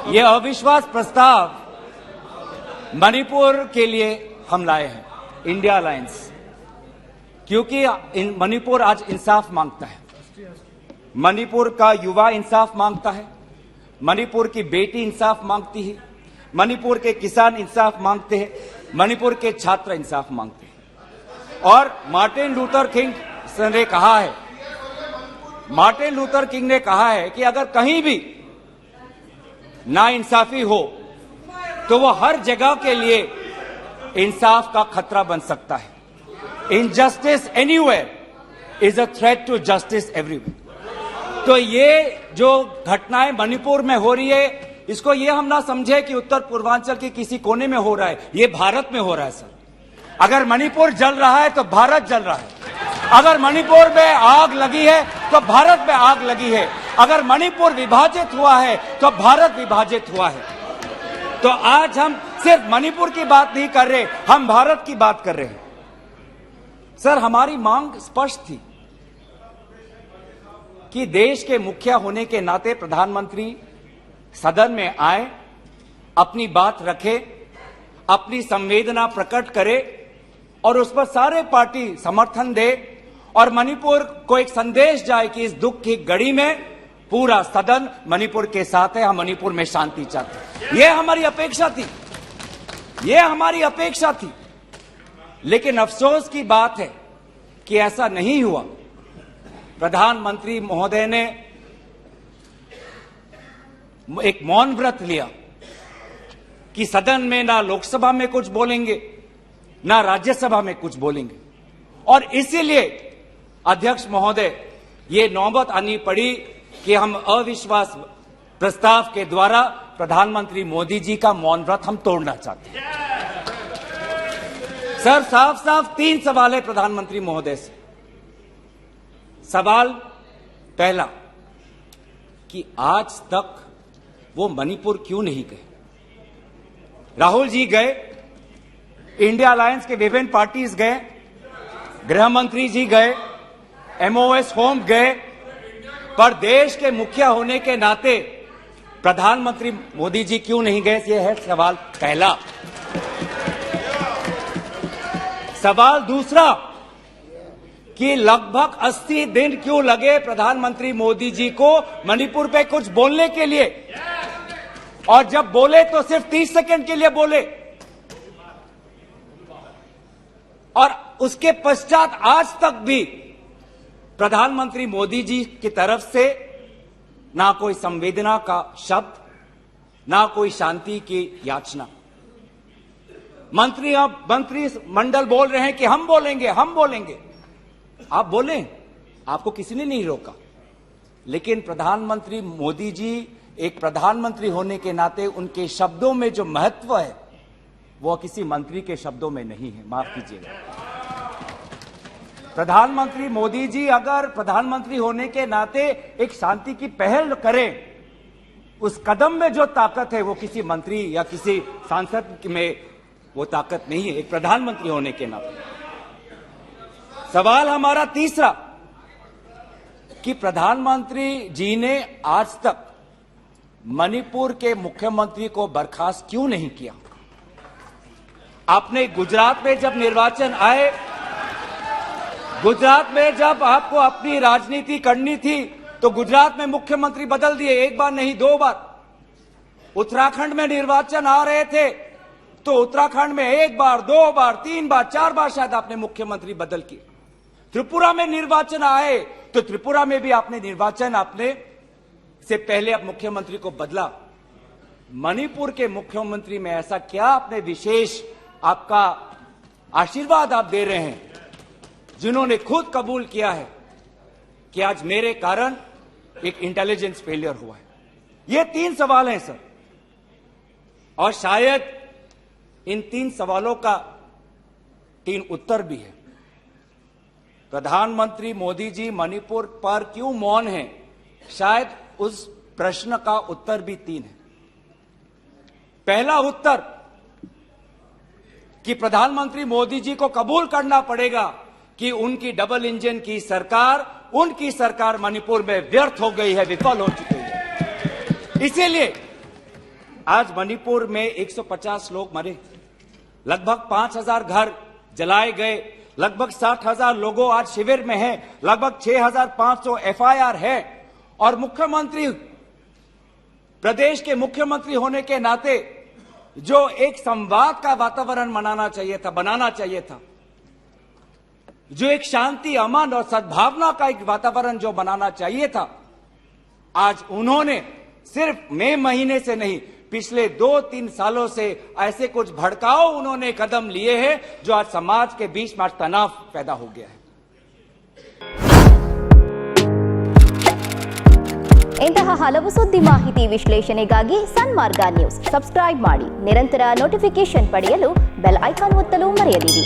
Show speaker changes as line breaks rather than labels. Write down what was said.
ये अविश्वास प्रस्ताव मणिपुर के लिए हम लाए हैं, इंडिया अलायंस, क्योंकि मणिपुर आज इंसाफ मांगता है। मणिपुर का युवा इंसाफ मांगता है, मणिपुर की बेटी इंसाफ मांगती है, मणिपुर के किसान इंसाफ मांगते हैं, मणिपुर के छात्र इंसाफ मांगते हैं। और मार्टिन लूथर किंग ने कहा है, मार्टिन लूथर किंग ने कहा है कि अगर कहीं भी नाइंसाफी हो तो वो हर जगह के लिए इंसाफ का खतरा बन सकता है। Injustice anywhere is a threat to justice everywhere. तो ये जो घटनाएं मणिपुर में हो रही है, इसको ये हम ना समझे कि उत्तर पूर्वांचल के किसी कोने में हो रहा है, ये भारत में हो रहा है सर। अगर मणिपुर जल रहा है तो भारत जल रहा है, अगर मणिपुर में आग लगी है तो भारत में आग लगी है, अगर मणिपुर विभाजित हुआ है तो भारत विभाजित हुआ है। तो आज हम सिर्फ मणिपुर की बात नहीं कर रहे, हम भारत की बात कर रहे हैं। सर, हमारी मांग स्पष्ट थी कि देश के मुखिया होने के नाते प्रधानमंत्री सदन में आए, अपनी बात रखे, अपनी संवेदना प्रकट करे और उस पर सारे पार्टी समर्थन दे और मणिपुर को एक संदेश जाए कि इस दुख की घड़ी में पूरा सदन मणिपुर के साथ है, हम मणिपुर में शांति चाहते हैं। यह हमारी अपेक्षा थी, यह हमारी अपेक्षा थी। लेकिन अफसोस की बात है कि ऐसा नहीं हुआ। प्रधानमंत्री महोदय ने एक मौन व्रत लिया कि सदन में ना लोकसभा में कुछ बोलेंगे, ना राज्यसभा में कुछ बोलेंगे। और इसीलिए अध्यक्ष महोदय, ये नौबत आनी पड़ी कि हम अविश्वास प्रस्ताव के द्वारा प्रधानमंत्री मोदी जी का मौन व्रत हम तोड़ना चाहते हैं। सर, साफ साफ 3 सवाल है प्रधानमंत्री महोदय से। सवाल पहला कि आज तक वो मणिपुर क्यों नहीं गए? राहुल जी गए, इंडिया अलायंस के विभिन्न पार्टीज गए, गृह मंत्री जी गए, एमओएस होम गए, पर देश के मुखिया होने के नाते प्रधानमंत्री मोदी जी क्यों नहीं गए? यह है सवाल पहला। सवाल दूसरा कि लगभग 80 दिन क्यों लगे प्रधानमंत्री मोदी जी को मणिपुर पे कुछ बोलने के लिए, और जब बोले तो सिर्फ 30 सेकंड के लिए बोले, और उसके पश्चात आज तक भी प्रधानमंत्री मोदी जी की तरफ से ना कोई संवेदना का शब्द, ना कोई शांति की याचना। मंत्री मंडल बोल रहे हैं कि हम बोलेंगे, हम बोलेंगे। आप बोलें, आपको किसी ने नहीं रोका। लेकिन प्रधानमंत्री मोदी जी एक प्रधानमंत्री होने के नाते उनके शब्दों में जो महत्व है वो किसी मंत्री के शब्दों में नहीं है। माफ कीजिएगा, प्रधानमंत्री मोदी जी अगर प्रधानमंत्री होने के नाते एक शांति की पहल करें, उस कदम में जो ताकत है वो किसी मंत्री या किसी सांसद में वो ताकत नहीं है, एक प्रधानमंत्री होने के नाते। सवाल हमारा तीसरा कि प्रधानमंत्री जी ने आज तक मणिपुर के मुख्यमंत्री को बर्खास्त क्यों नहीं किया? आपने गुजरात में जब निर्वाचन आए, गुजरात में जब आपको अपनी राजनीति करनी थी तो गुजरात में मुख्यमंत्री बदल दिए, एक बार नहीं 2 बार। उत्तराखंड में निर्वाचन आ रहे थे तो उत्तराखंड में 1 बार, 2 बार, 3 बार, 4 बार शायद आपने मुख्यमंत्री बदल किए। त्रिपुरा में निर्वाचन आए तो त्रिपुरा में भी आपने निर्वाचन आपने से पहले अब मुख्यमंत्री को बदला। मणिपुर के मुख्यमंत्री में ऐसा क्या आपने विशेष, आपका आशीर्वाद आप दे रहे हैं, जिन्होंने खुद कबूल किया है कि आज मेरे कारण एक इंटेलिजेंस फेलियर हुआ है? ये 3 सवाल हैं सर, और शायद इन 3 सवालों का 3 उत्तर भी है। प्रधानमंत्री मोदी जी मणिपुर पर क्यों मौन हैं? शायद उस प्रश्न का उत्तर भी 3 है। पहला उत्तर कि प्रधानमंत्री मोदी जी को कबूल करना पड़ेगा कि उनकी डबल इंजन की सरकार, उनकी सरकार मणिपुर में व्यर्थ हो गई है, विफल हो चुकी है। इसीलिए आज मणिपुर में 150 लोग मरे, लगभग 5,000 घर जलाए गए, लगभग 60,000 लोगों आज शिविर में हैं, लगभग 6,500 एफआईआर है। और मुख्यमंत्री, प्रदेश के मुख्यमंत्री होने के नाते जो एक संवाद का वातावरण बनाना चाहिए था, जो एक शांति, अमन और सद्भावना का एक वातावरण जो बनाना चाहिए था, आज उन्होंने सिर्फ मई महीने से नहीं, पिछले 2-3 सालों से ऐसे कुछ भड़काऊ उन्होंने कदम लिए हैं जो आज समाज के बीच में तनाव पैदा हो गया है।
ಇಂತಹ ಹಲವು ಸುದ್ದಿ ಮಾಹಿತಿ ವಿಶ್ಲೇಷಣೆಗಾಗಿ ಸನ್ಮಾರ್ಗ ನ್ಯೂಸ್ ಸಬ್ಸ್ಕ್ರೈಬ್ ಮಾಡಿ. ನಿರಂತರ ನೋಟಿಫಿಕೇಶನ್ ಪಡೆಯಲು ಬೆಲ್ ಐಕಾನ್ ಒತ್ತಲು ಮರೆಯದಿರಿ.